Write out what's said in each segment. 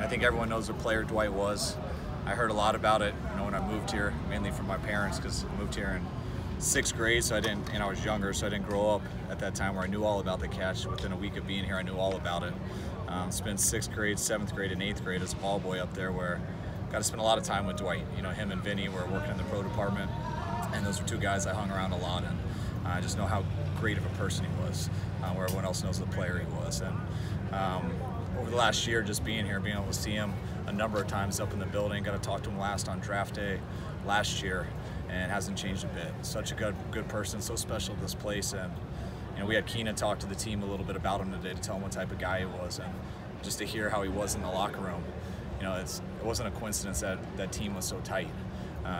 I think everyone knows what player Dwight was. I heard a lot about it, when I moved here, mainly from my parents, because I moved here in 6th grade, so I didn't, I was younger, so I didn't grow up at that time where I knew all about the catch. Within a week of being here, I knew all about it. Spent 6th grade, 7th grade, and 8th grade as a ball boy up there, where I got to spend a lot of time with Dwight. Him and Vinny were working in the pro department, and those were two guys I hung around a lot, and I just know how great of a person he was, where everyone else knows the player he was. And over the last year, just being here, being able to see him a number of times up in the building, got to talk to him last on draft day last year, and hasn't changed a bit. Such a good person, so special to this place. And we had Keenan talk to the team a little bit about him today to tell him what type of guy he was, and just to hear how he was in the locker room. It wasn't a coincidence that that team was so tight.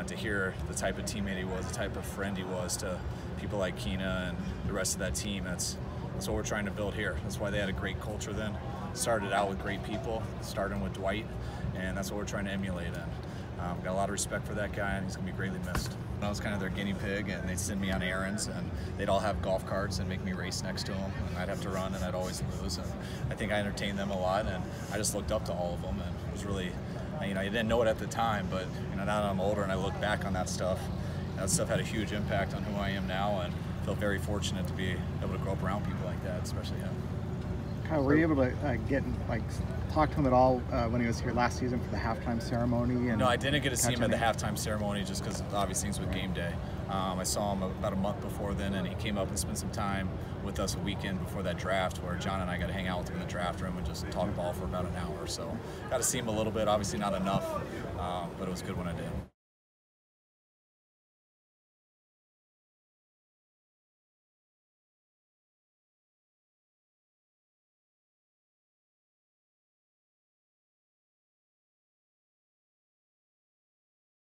To hear the type of teammate he was, the type of friend he was to people like Keena and the rest of that team, that's what we're trying to build here. That's why they had a great culture then. Started out with great people, starting with Dwight, and that's what we're trying to emulate. And got a lot of respect for that guy, and he's going to be greatly missed. I was kind of their guinea pig, and they'd send me on errands, and they'd all have golf carts and make me race next to them, and I'd have to run, and I'd always lose. And I think I entertained them a lot, and I just looked up to all of them, and it was really, you didn't know it at the time, but now that I'm older and I look back on that stuff had a huge impact on who I am now, and I feel very fortunate to be able to grow up around people like that, especially him. Kyle, were you able to talk to him at all when he was here last season for the halftime ceremony? No, I didn't get to see him at the halftime ceremony just because of obvious things with game day. I saw him about a month before then, and he came up and spent some time with us a weekend before that draft, where John and I got to hang out with him in the draft room and just talk ball for about an hour. So got to see him a little bit, obviously not enough, but it was good when I did.